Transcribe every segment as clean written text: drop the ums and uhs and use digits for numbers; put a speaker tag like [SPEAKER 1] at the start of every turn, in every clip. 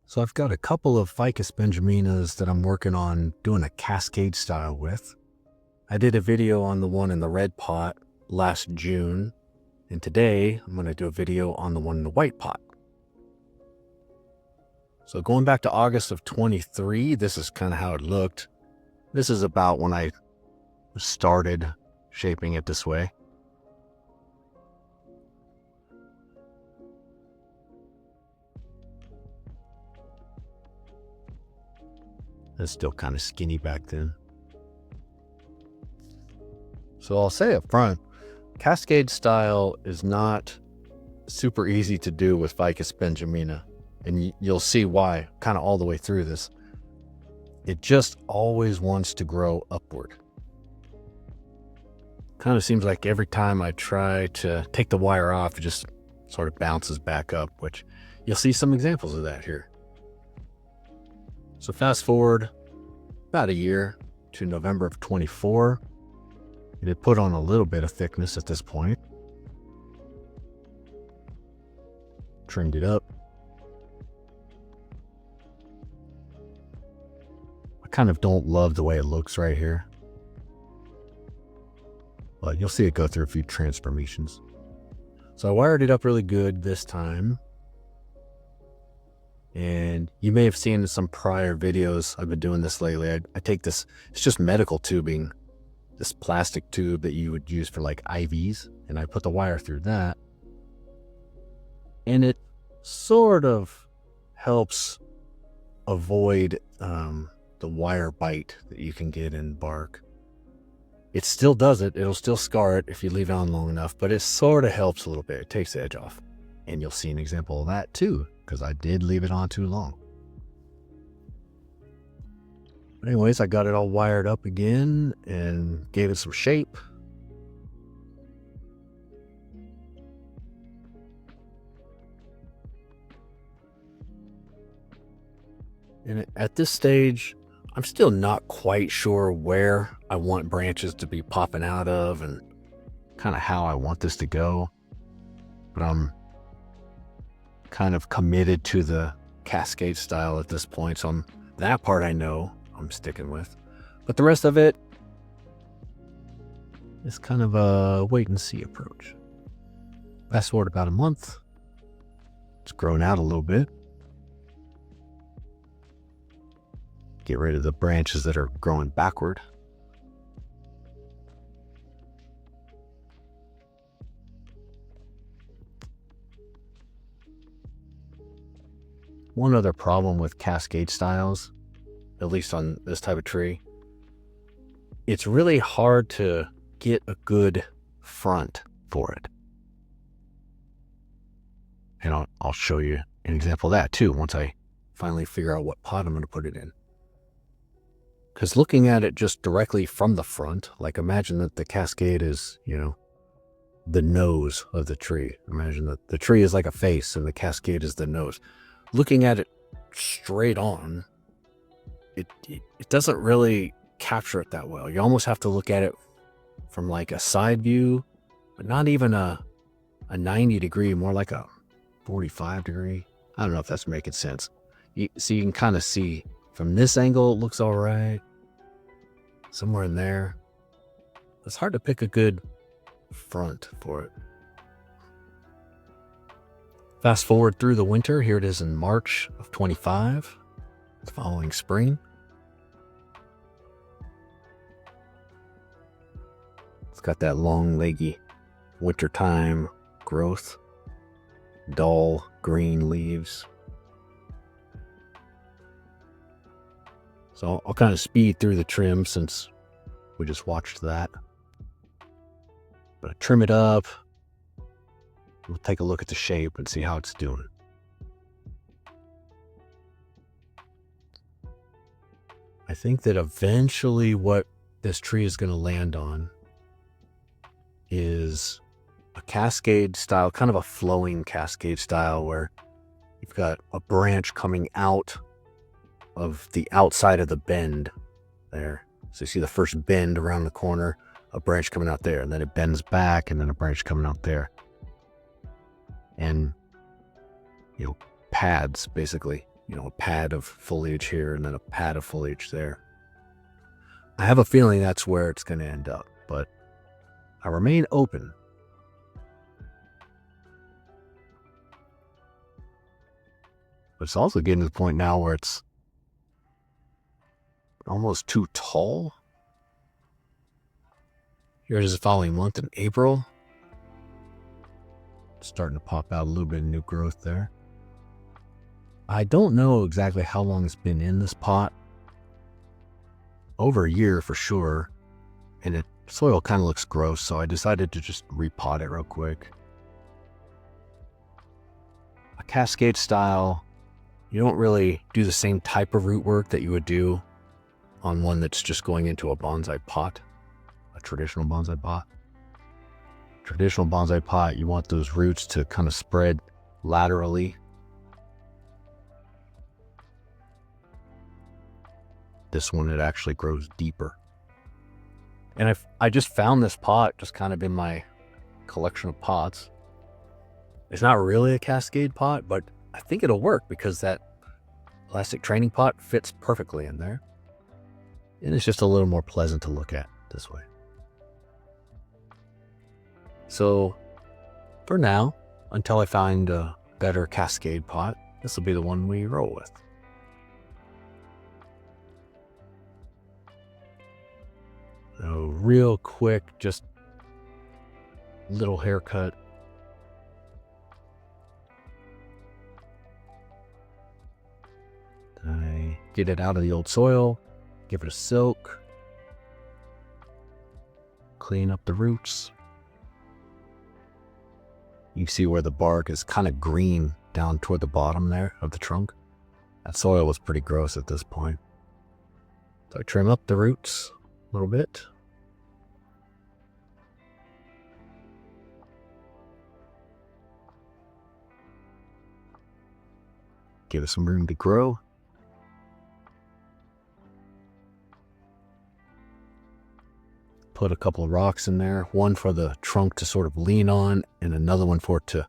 [SPEAKER 1] So I've got a couple of Ficus Benjaminas that I'm working on doing a Cascade style with. I did a video on the one in the red pot last June, and today I'm going to do a video on the one in the white pot. So going back to August of 23, this is kind of how it looked. This is about when I started shaping it this way. It's still kind of skinny back then. So I'll say up front, Cascade style is not super easy to do with Ficus Benjamina. And you'll see why kind of all the way through this. It just always wants to grow upward. Kind of seems like every time I try to take the wire off, it just sort of bounces back up, which you'll see some examples of that here. So fast forward about a year to November of 24. It had put on a little bit of thickness at this point. Trimmed it up. I kind of don't love the way it looks right here, but you'll see it go through a few transformations. So I wired it up really good this time. And you may have seen in some prior videos, I've been doing this lately. I take this, it's just medical tubing, this plastic tube that you would use for like IVs. And I put the wire through that. And it sort of helps avoid the wire bite that you can get in bark. It still does it. It'll still scar it if you leave it on long enough, but it sort of helps a little bit. It takes the edge off. And you'll see an example of that too, because I did leave it on too long. But anyways, I got it all wired up again and gave it some shape. And at this stage, I'm still not quite sure where I want branches to be popping out of and kind of how I want this to go. But I'm kind of committed to the Cascade style at this point. So that part I know I'm sticking with. But the rest of it is kind of a wait and see approach. Fast forward about a month. It's grown out a little bit. Get rid of the branches that are growing backward. One other problem with Cascade styles, at least on this type of tree, it's really hard to get a good front for it. And I'll show you an example of that too once I finally figure out what pot I'm going to put it in. Because looking at it just directly from the front, like imagine that the Cascade is, the nose of the tree. Imagine that the tree is like a face and the Cascade is the nose. Looking at it straight on, it doesn't really capture it that well. You almost have to look at it from like a side view, but not even a 90 degree, more like a 45 degree. I don't know if that's making sense. So you can kind of see from this angle, it looks all right. Somewhere in there. It's hard to pick a good front for it. Fast forward through the winter. Here it is in March of 25. The following spring. It's got that long, leggy wintertime growth. Dull green leaves. So I'll kind of speed through the trim since we just watched that. But I trim it up. We'll take a look at the shape and see how it's doing. I think that eventually what this tree is going to land on is a Cascade style, kind of a flowing Cascade style where you've got a branch coming out of the outside of the bend there. So you see the first bend around the corner, a branch coming out there, and then it bends back and then a branch coming out there. And pads basically a pad of foliage here and then a pad of foliage there. I have a feeling that's where it's going to end up, but I remain open. But it's also getting to the point now where it's almost too tall. Here it is the following month in April. It's starting to pop out a little bit of new growth there. I don't know exactly how long it's been in this pot. Over a year for sure. And the soil kind of looks gross, so I decided to just repot it real quick. A Cascade style, you don't really do the same type of root work that you would do on one that's just going into a bonsai pot, a traditional bonsai pot. Traditional bonsai pot, you want those roots to kind of spread laterally. This one, it actually grows deeper. And I just found this pot just kind of in my collection of pots. It's not really a Cascade pot, but I think it'll work because that plastic training pot fits perfectly in there. And it's just a little more pleasant to look at this way. So for now, until I find a better Cascade pot, this will be the one we roll with. So real quick, just little haircut. I get it out of the old soil, give it a soak, clean up the roots. You see where the bark is kind of green down toward the bottom there of the trunk. That soil was pretty gross at this point. So I trim up the roots a little bit. Give it some room to grow. Put a couple of rocks in there, one for the trunk to sort of lean on and another one for it to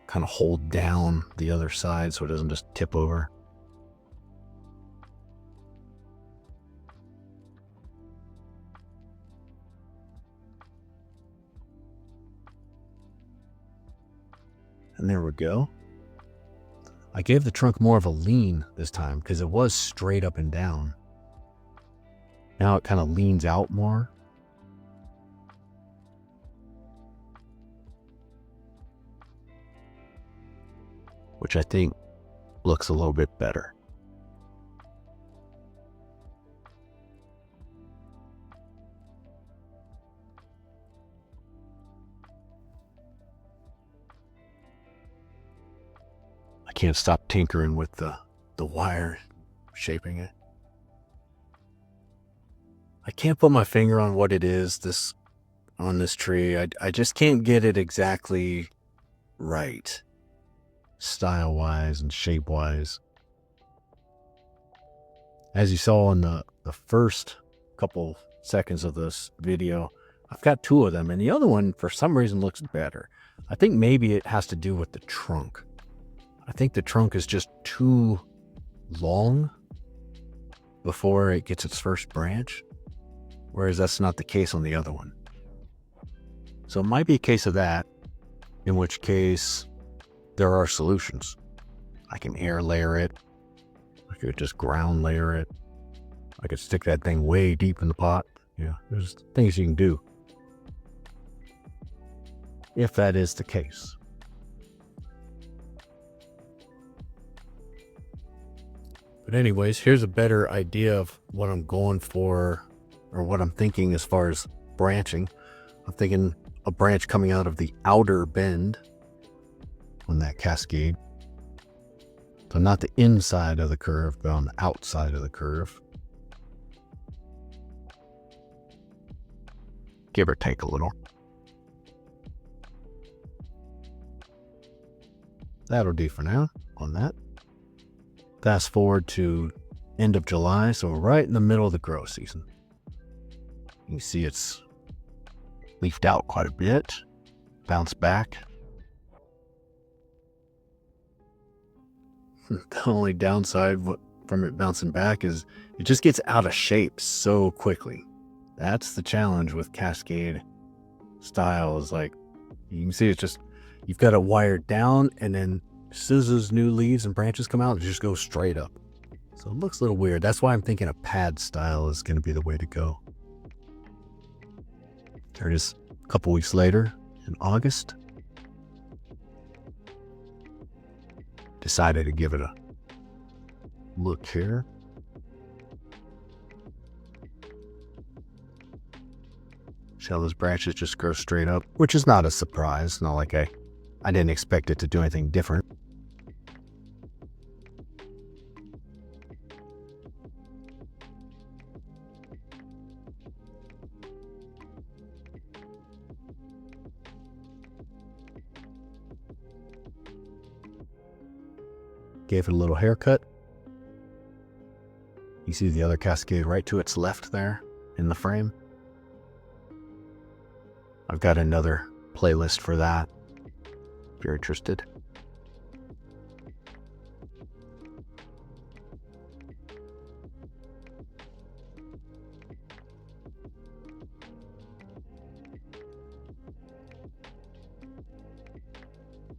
[SPEAKER 1] kind of hold down the other side so it doesn't just tip over. And there we go. I gave the trunk more of a lean this time because it was straight up and down. Now it kind of leans out more. Which I think looks a little bit better. I can't stop tinkering with the wire, shaping it. I can't put my finger on what it is on this tree. I just can't get it exactly right, style-wise and shape-wise. As you saw in the first couple seconds of this video, I've got two of them, and the other one, for some reason, looks better. I think maybe it has to do with the trunk. I think the trunk is just too long before it gets its first branch, whereas that's not the case on the other one. So it might be a case of that, in which case there are solutions. I can air layer it. I could just ground layer it. I could stick that thing way deep in the pot. Yeah, there's things you can do if that is the case. But anyways, here's a better idea of what I'm going for, or what I'm thinking as far as branching. I'm thinking a branch coming out of the outer bend on that Cascade. So not the inside of the curve, but on the outside of the curve. Give or take a little. That'll do for now on that. Fast forward to end of July, so we're right in the middle of the grow season. You can see it's leafed out quite a bit, bounced back. The only downside from it bouncing back is it just gets out of shape so quickly. That's the challenge with Cascade style, is like, you can see it's just, you've got to wire down, and then as soon as those new leaves and branches come out, it just goes straight up. So it looks a little weird. That's why I'm thinking a pad style is going to be the way to go. There it is a couple weeks later in August. Decided to give it a look here. See how those branches just grow straight up, which is not a surprise. Not like I didn't expect it to do anything different. Gave it a little haircut. You see the other Cascade right to its left there in the frame. I've got another playlist for that, if you're interested.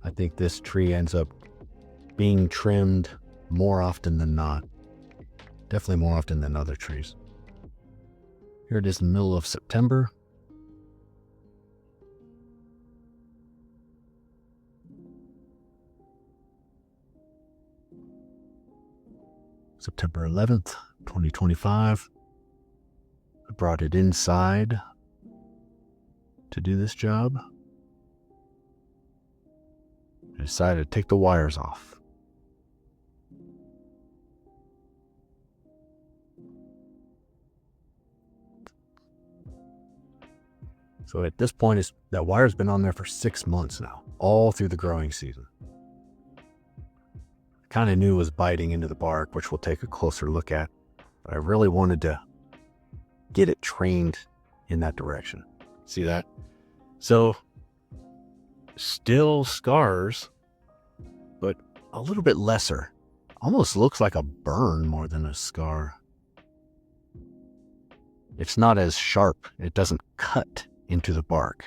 [SPEAKER 1] I think this tree ends up being trimmed more often than not. Definitely more often than other trees. Here it is in the middle of September. September 11th, 2025. I brought it inside to do this job. I decided to take the wires off. So at this point, that wire's been on there for 6 months now, all through the growing season. I kind of knew it was biting into the bark, which we'll take a closer look at, but I really wanted to get it trained in that direction. See that? So still scars, but a little bit lesser. Almost looks like a burn more than a scar. It's not as sharp. It doesn't cut into the bark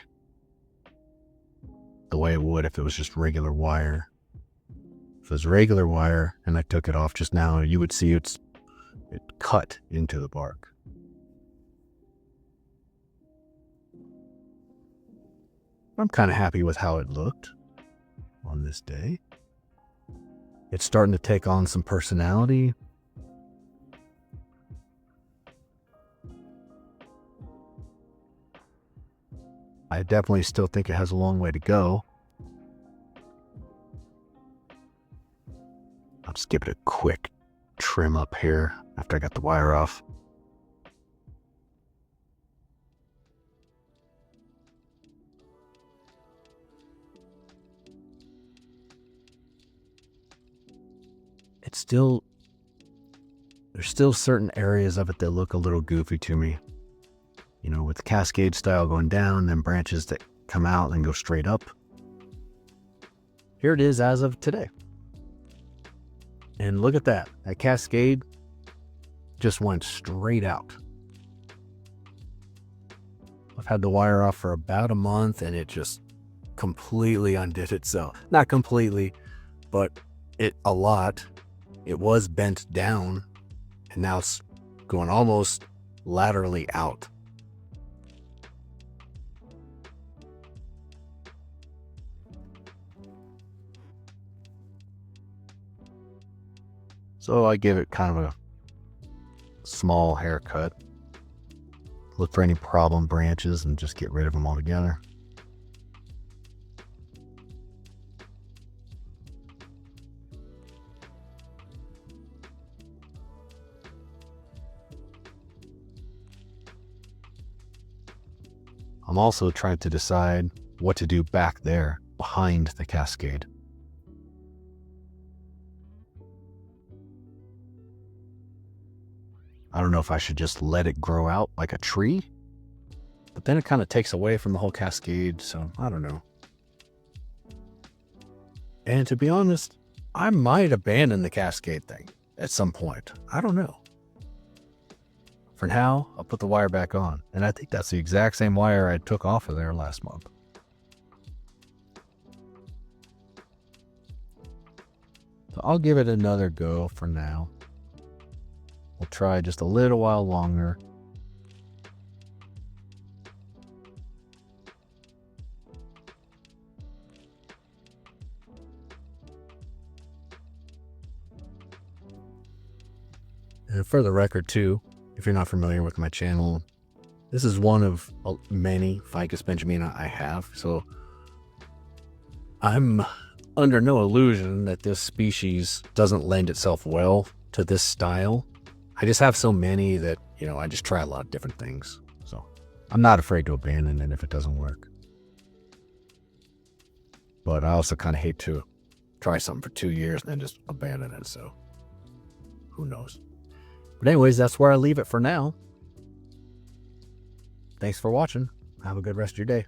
[SPEAKER 1] the way it would if it was just regular wire. If it was regular wire and I took it off just now, you would see it cut into the bark. I'm kind of happy with how it looked on this day. It's starting to take on some personality. I definitely still think it has a long way to go. I'll just give it a quick trim up here after I got the wire off. There's still certain areas of it that look a little goofy to me. You know, with the Cascade style going down, then branches that come out and go straight up. Here it is as of today. And look at that. That Cascade just went straight out. I've had the wire off for about a month and it just completely undid itself. Not completely, but a lot. It was bent down and now it's going almost laterally out. So I give it kind of a small haircut. Look for any problem branches and just get rid of them altogether. I'm also trying to decide what to do back there behind the Cascade. I don't know if I should just let it grow out like a tree, but then it kind of takes away from the whole Cascade, so I don't know. And to be honest, I might abandon the Cascade thing at some point. I don't know. For now, I'll put the wire back on, and I think that's the exact same wire I took off of there last month. So I'll give it another go for now. We'll try just a little while longer. And for the record too, if you're not familiar with my channel, this is one of many Ficus Benjamina I have, so I'm under no illusion that this species doesn't lend itself well to this style. I just have so many that, I just try a lot of different things. So I'm not afraid to abandon it if it doesn't work. But I also kind of hate to try something for 2 years and then just abandon it, so who knows. But anyways, that's where I leave it for now. Thanks for watching. Have a good rest of your day.